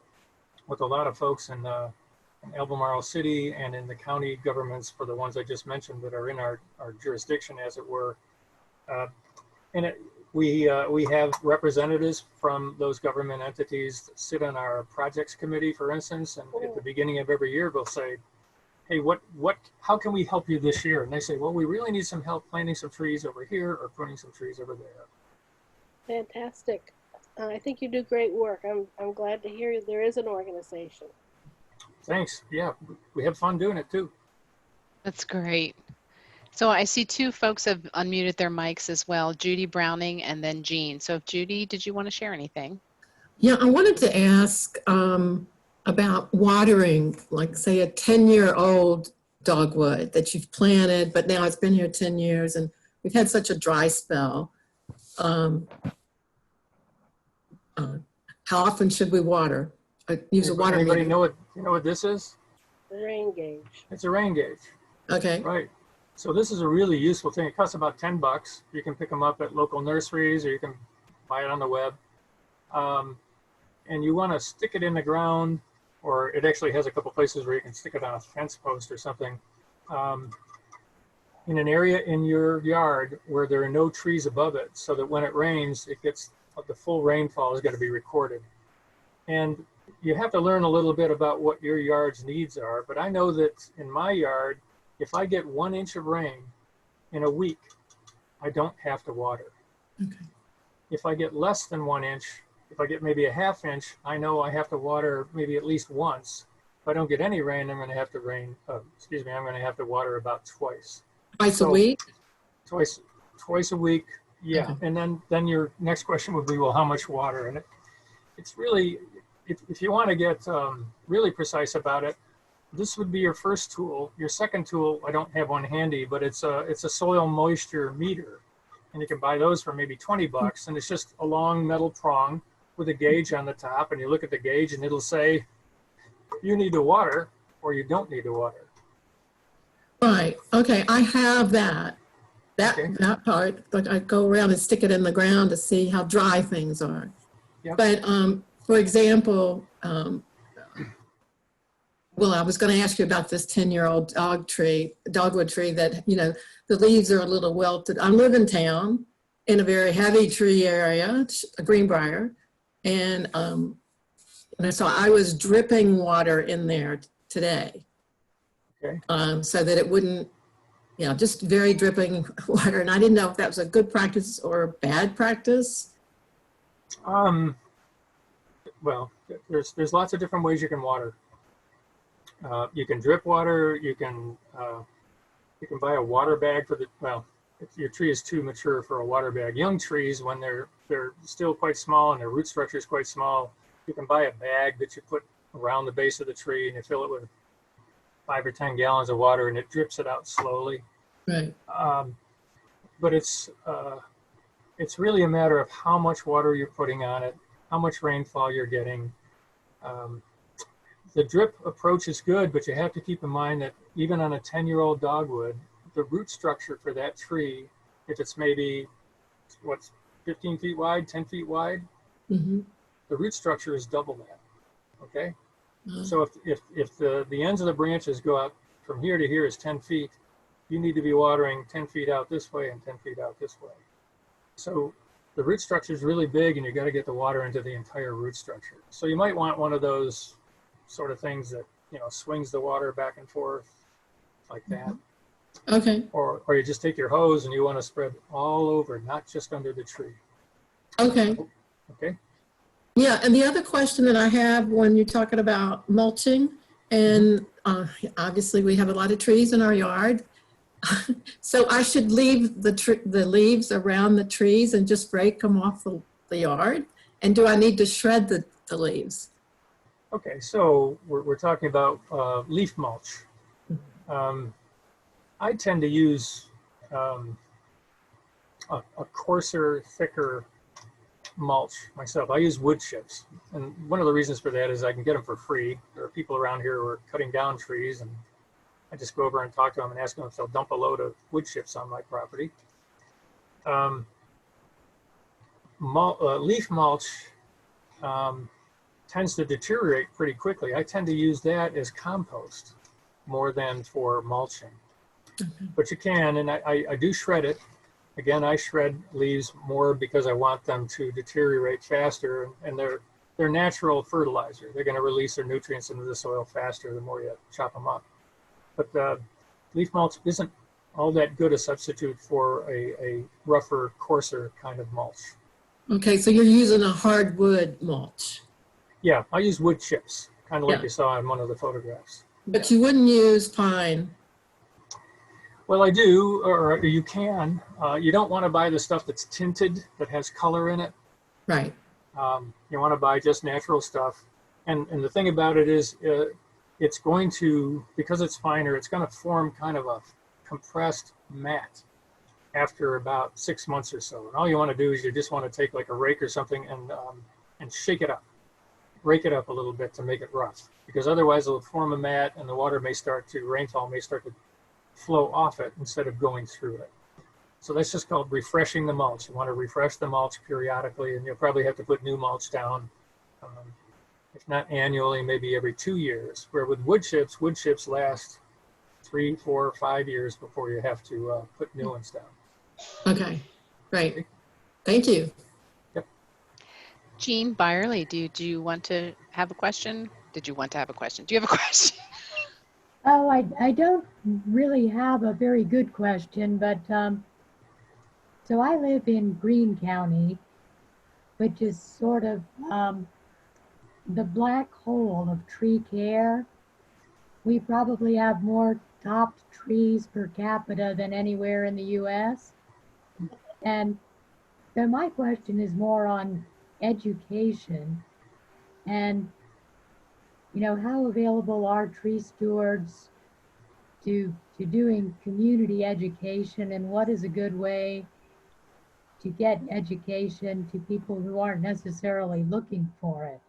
lot of folks in Albemarle City and in the county governments for the ones I just mentioned that are in our jurisdiction, as it were. We have representatives from those government entities that sit on our projects committee, for instance, and at the beginning of every year, we'll say, hey, how can we help you this year? And they say, well, we really need some help planting some trees over here or pruning some trees over there. Fantastic. I think you do great work. I'm glad to hear there is an organization. Thanks. Yeah, we have fun doing it too. That's great. So I see two folks have unmuted their mics as well, Judy Browning and then Jean. So Judy, did you want to share anything? Yeah, I wanted to ask about watering, like say a 10-year-old dogwood that you've planted, but now it's been here 10 years and we've had such a dry spell. How often should we water? Use a water meter. You know what this is? A rain gauge. It's a rain gauge. Okay. Right. So this is a really useful thing. It costs about $10. You can pick them up at local nurseries, or you can buy it on the web. And you want to stick it in the ground, or it actually has a couple places where you can stick it on a fence post or something, in an area in your yard where there are no trees above it, so that when it rains, the full rainfall is going to be recorded. And you have to learn a little bit about what your yard's needs are. But I know that in my yard, if I get 1 inch of rain in a week, I don't have to water. Okay. If I get less than 1 inch, if I get maybe a ½ inch, I know I have to water maybe at least once. If I don't get any rain, I'm going to have to I'm going to have to water about twice. Twice a week? Twice a week. Yeah. Okay. And then your next question would be, well, how much water? And it's really, if you want to get really precise about it, this would be your first tool. Your second tool, I don't have one handy, but it's a soil moisture meter. And you can buy those for maybe $20. And it's just a long metal prong with a gauge on the top. And you look at the gauge and it'll say, you need to water or you don't need to water. Right. Okay. I have that part, but I go around and stick it in the ground to see how dry things are. Yep. But for example, well, I was going to ask you about this 10-year-old dogwood tree that, the leaves are a little wilted. I live in town in a very heavy tree area, a greenbrier, and so I was dripping water in there today. Okay. So that it wouldn't, just very dripping water. And I didn't know if that was a good practice or a bad practice. Well, there's lots of different ways you can water. You can drip water. You can buy a water bag if your tree is too mature for a water bag. Young trees, when they're still quite small and their root structure is quite small, you can buy a bag that you put around the base of the tree and you fill it with 5 or 10 gallons of water and it drips it out slowly. Right. But it's really a matter of how much water you're putting on it, how much rainfall you're getting. The drip approach is good, but you have to keep in mind that even on a 10-year-old dogwood, the root structure for that tree, if it's maybe 15 feet wide, 10 feet wide, mm-hmm. the root structure is double that. Okay. Mm-hmm. So if the ends of the branches go out from here to here is 10 feet, you need to be watering 10 feet out this way and 10 feet out this way. So the root structure is really big and you got to get the water into the entire root structure. So you might want one of those sort of things that, swings the water back and forth like that. Okay. Or you just take your hose and you want to spread all over, not just under the tree. Okay. Okay. Yeah, and the other question that I have when you're talking about mulching And obviously we have a lot of trees in our yard. So I should leave the leaves around the trees and just break them off the yard? And do I need to shred the leaves? Okay, so we're talking about leaf mulch. I tend to use a coarser, thicker mulch myself. I use wood chips, and one of the reasons for that is I can get them for free. There are people around here who are cutting down trees, and I just go over and talk to them and ask them if they'll dump a load of wood chips on my property. Leaf mulch tends to deteriorate pretty quickly. I tend to use that as compost more than for mulching. But you can, and I do shred it. Again, I shred leaves more because I want them to deteriorate faster, and they're natural fertilizer. They're going to release their nutrients into the soil faster the more you chop them up. But leaf mulch isn't all that good a substitute for a rougher, coarser kind of mulch. Okay, so you're using a hardwood mulch. Yeah, I use wood chips, kind of like Yeah. you saw in one of the photographs. But you wouldn't use pine. Well, I do, or you can. You don't want to buy the stuff that's tinted, that has color in it. Right. You want to buy just natural stuff. And the thing about it is, it's going to, because it's finer, it's going to form kind of a compressed mat after about 6 months or so. And all you want to do is you just want to take like a rake or something and shake it up, rake it up a little bit to make it rough, because otherwise it'll form a mat and the water may start to, rainfall may start to flow off it instead of going through it. So that's just called refreshing the mulch. You want to refresh the mulch periodically, and you'll probably have to put new mulch down, if not annually, maybe every 2 years. Where with wood chips last 3, 4, 5 years before you have to put new ones down. Okay, great. Thank you. Jean Byerly, do you want to have a question? Did you want to have a question? Do you have a question? Oh, I don't really have a very good question, but so I live in Greene County, which is sort of the black hole of tree care. We probably have more topped trees per capita than anywhere in the US. And so my question is more on education and, you know, how available are tree stewards to doing community education, and what is a good way to get education to people who aren't necessarily looking for it?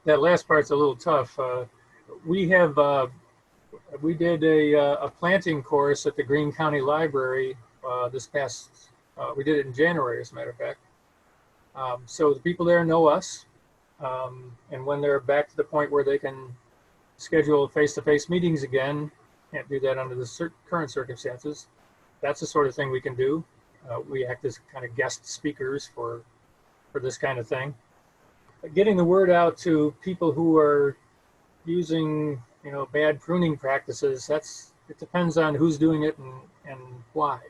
That last part's a little tough. We did a planting course at the Greene County Library we did it in January, as a matter of fact. So the people there know us, and when they're back to the point where they can schedule face-to-face meetings again, can't do that under the current circumstances, that's the sort of thing we can do. We act as kind of guest speakers for this kind of thing. But getting the word out to people who are using, bad pruning practices, it depends on who's doing it and why.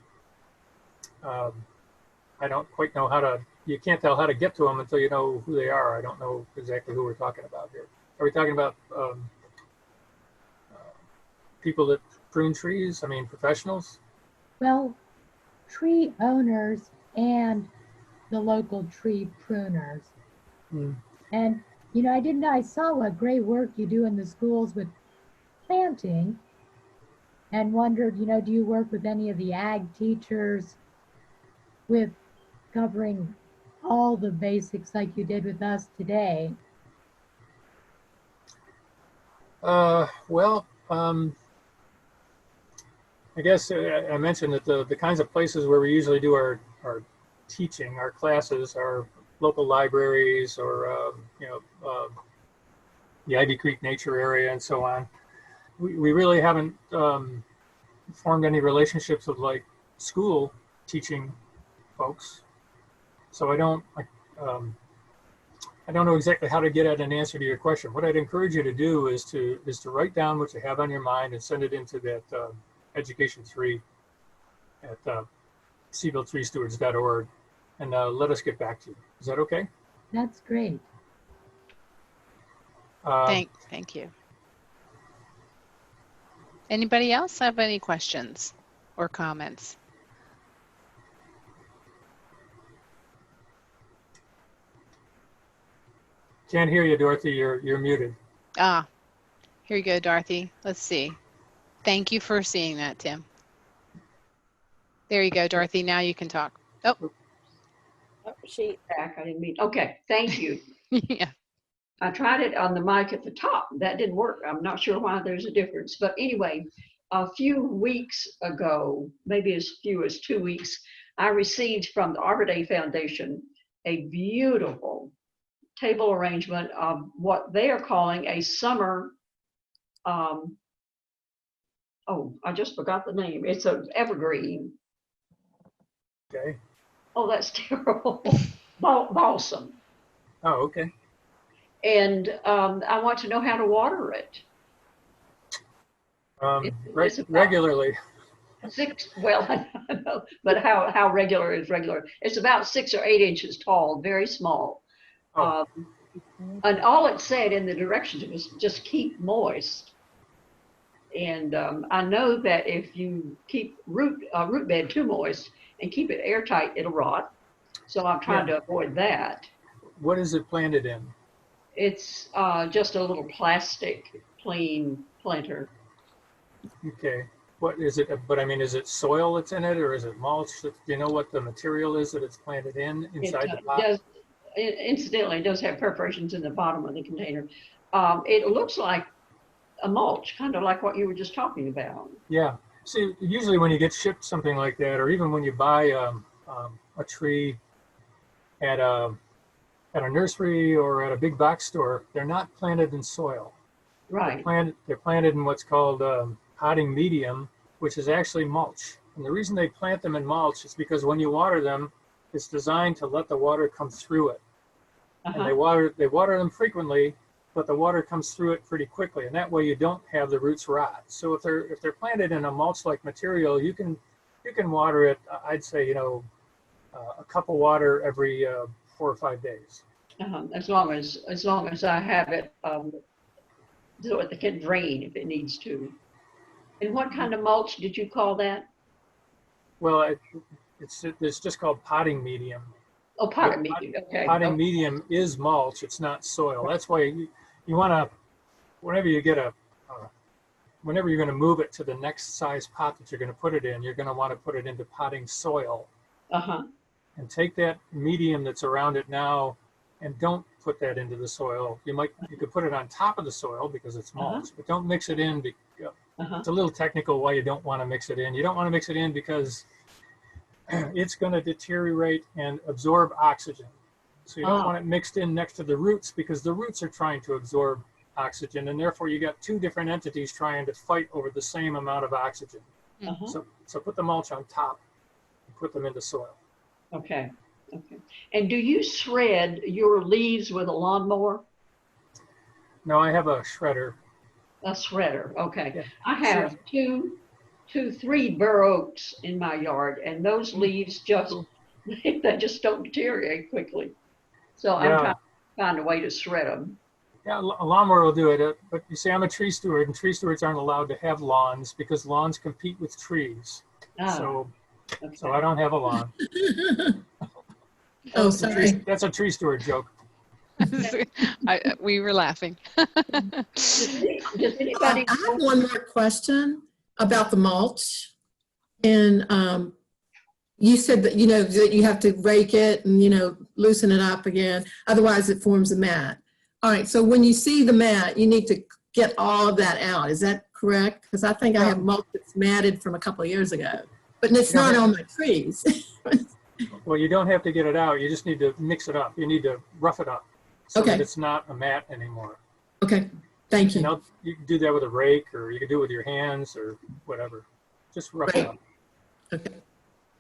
I don't quite know you can't tell how to get to them until you know who they are. I don't know exactly who we're talking about here. Are we talking about people that prune trees? I mean, professionals? Well, tree owners and the local tree pruners. And, I saw what great work you do in the schools with planting, and wondered, do you work with any of the ag teachers with covering all the basics like you did with us today? Well, I guess I mentioned that the kinds of places where we usually do our teaching, our classes, are local libraries or, the Ivy Creek Nature Area and so on. We really haven't formed any relationships with like school teaching folks. So I don't know exactly how to get at an answer to your question. What I'd encourage you to do is to write down what you have on your mind and send it into that Education 3 at SeavilletreeStewards.org, and let us get back to you. Is that okay? That's great. Thank you. Anybody else have any questions or comments? Can't hear you, Dorothy. You're muted. Ah, here you go, Dorothy. Let's see. Thank you for seeing that, Tim. There you go, Dorothy. Now you can talk. Oh, Oh, she, Back, I didn't mean, okay, thank you. yeah. I tried it on the mic at the top. That didn't work. I'm not sure why there's a difference. But anyway, a few weeks ago, maybe as few as 2 weeks, I received from the Arbor Day Foundation a beautiful table arrangement of what they are calling a summer, oh, I just forgot the name. It's an evergreen. Okay. Oh, that's terrible. Balsam. Oh, okay. And I want to know how to water it. It's about Regularly. well, I don't know, but how regular is regular? It's about 6 or 8 inches tall, very small. Oh. And all it said in the directions was just keep moist. And I know that if you keep root bed too moist and keep it airtight, it'll rot. So I'm trying to avoid that. What is it planted in? It's just a little plastic plain planter. Okay. What is it? But I mean, is it soil that's in it, or is it mulch? Do you know what the material is that it's planted in inside the pot? Incidentally, it does have perforations in the bottom of the container. It looks like a mulch, kind of like what you were just talking about. Yeah. See, usually when you get shipped something like that, or even when you buy a tree at a nursery or at a big box store, they're not planted in soil. Right. They're planted in what's called potting medium, which is actually mulch. And the reason they plant them in mulch is because when you water them, it's designed to let the water come through it. And they water them frequently, but the water comes through it pretty quickly, and that way you don't have the roots rot. So if they're planted in a mulch-like material, you can water it. I'd say a cup of water every 4 or 5 days. As long as I have it so it can drain if it needs to. And what kind of mulch did you call that? Well, it's just called potting medium. Oh, potting medium. Okay. Potting medium is mulch. It's not soil. That's why you want to, whenever you get whenever you're going to move it to the next size pot that you're going to put it in, you're going to want to put it into potting soil. And take that medium that's around it now and don't put that into the soil. You could put it on top of the soil because it's mulch, but don't mix it in. It's a little technical why you don't want to mix it in. You don't want to mix it in because it's going to deteriorate and absorb oxygen. So you don't want it mixed in next to the roots because the roots are trying to absorb oxygen, and therefore you got two different entities trying to fight over the same amount of oxygen. So put the mulch on top and put them into soil. Okay. And do you shred your leaves with a lawnmower? No, I have a shredder. A shredder. Okay. Yeah. I have three bur oaks in my yard, and those leaves they just don't deteriorate quickly. So I'm trying to find a way to shred them. Yeah, a lawnmower will do it. But you see, I'm a tree steward, and tree stewards aren't allowed to have lawns because lawns compete with trees. So I don't have a lawn. Oh, sorry. That's a tree steward joke. We were laughing. Does anybody? I have one more question about the mulch. And you said that, that you have to rake it and, loosen it up again. Otherwise it forms a mat. All right. So when you see the mat, you need to get all of that out. Is that correct? Because I think I have mulch that's matted from a couple of years ago, but it's not on my trees. Well, you don't have to get it out. You just need to mix it up. You need to rough it up so that it's not a mat anymore. Okay. Thank you. You can do that with a rake, or you can do it with your hands or whatever. Just rough it up. Okay.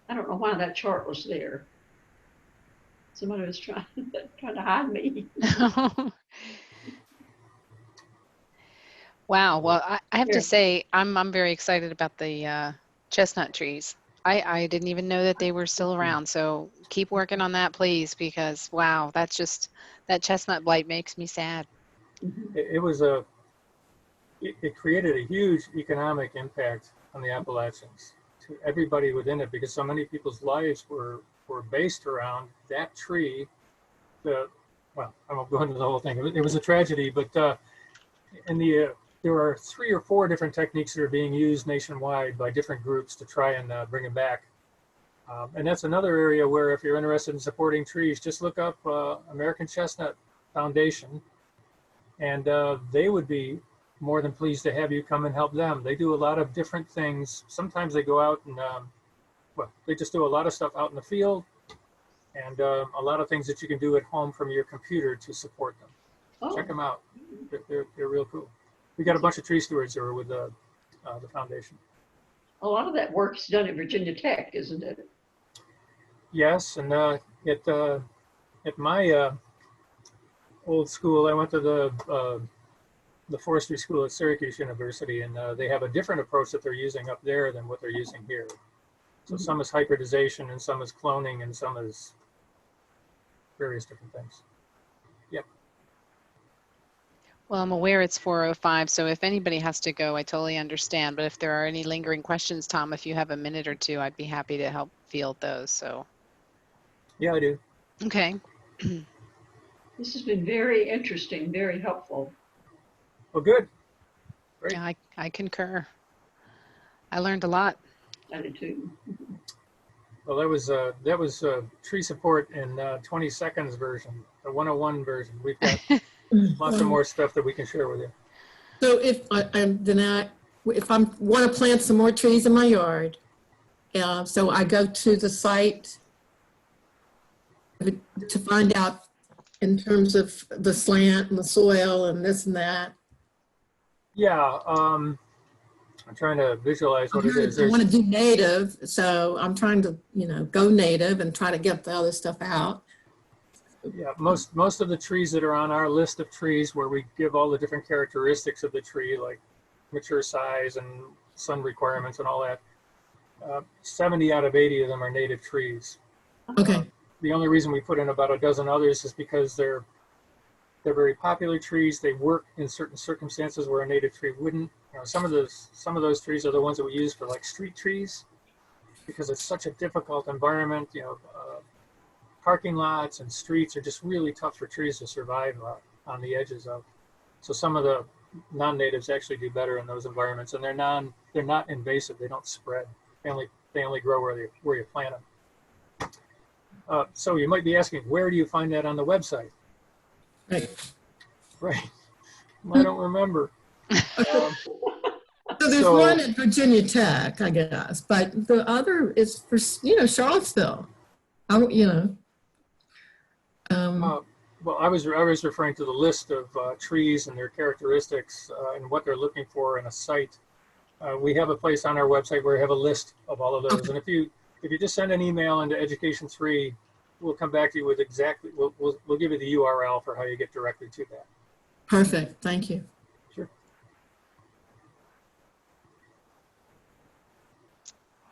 I don't know why that chart was there. Somebody was trying to hide me. Wow. Well, I have to say, I'm very excited about the chestnut trees. I didn't even know that they were still around. So keep working on that, please, because wow, that chestnut blight makes me sad. Mhm. It created a huge economic impact on the Appalachians to everybody within it, because so many people's lives were based around that tree. Well, I won't go into the whole thing. It was a tragedy, but there are 3 or 4 different techniques that are being used nationwide by different groups to try and bring it back. And that's another area where, if you're interested in supporting trees, just look up American Chestnut Foundation, and they would be more than pleased to have you come and help them. They do a lot of different things. Sometimes they go out and, they just do a lot of stuff out in the field, and a lot of things that you can do at home from your computer to support them. Oh, Check them out. They're real cool. We got a bunch of tree stewards who are with the foundation. a lot of that work is done at Virginia Tech, isn't it? Yes, and at my old school, I went to the forestry school at Syracuse University, and they have a different approach that they're using up there than what they're using here. So some is hybridization, and some is cloning, and some is various different things. Yep. Well, I'm aware it's 4:05, so if anybody has to go, I totally understand. But if there are any lingering questions, Tom, if you have a minute or two, I'd be happy to help field those. So, Yeah, I do. okay. This has been very interesting, very helpful. Well, good. Great. Yeah, I concur. I learned a lot. I did too. Well, that was tree support in 20 seconds version, the 101 version. We've got lots of more stuff that we can share with you. So if I want to plant some more trees in my yard, so I go to the site to find out in terms of the slant and the soil and this and that. Yeah, I'm trying to visualize what it is. I want to do native, so I'm trying to, go native and try to get the other stuff out. Yeah, most of the trees that are on our list of trees, where we give all the different characteristics of the tree, like mature size and sun requirements and all that, 70 out of 80 of them are native trees. Okay. The only reason we put in about a dozen others is because they're very popular trees. They work in certain circumstances where a native tree wouldn't. Some of those trees are the ones that we use for like street trees, because it's such a difficult environment. Parking lots and streets are just really tough for trees to survive on the edges of. So some of the non-natives actually do better in those environments, and they're not invasive. They don't spread. They only grow where you plant them. So you might be asking, where do you find that on the website? Right. I don't remember. So there's one at Virginia Tech, I guess, but the other is for, Charlottesville. Well, I was referring to the list of trees and their characteristics and what they're looking for in a site. We have a place on our website where we have a list of all of those. Okay. And if you just send an email into Education 3, we'll come back to you with exactly. We'll give you the URL for how you get directly to that. Perfect. Thank you. Sure.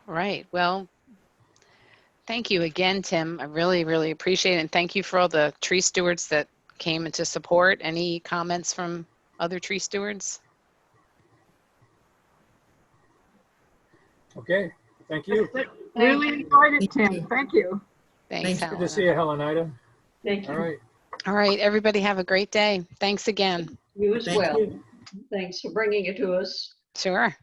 All right. Well, thank you again, Tim. I really, really appreciate it. And thank you for all the tree stewards that came into support. Any comments from other tree stewards? Okay. Thank you. Really enjoyed it, Tim. Thank you. Thanks, Good to see you, Helenita. Thank you. All right. All right. Everybody have a great day. Thanks again. You as Thank well. you. Thanks for bringing it to us. Sure.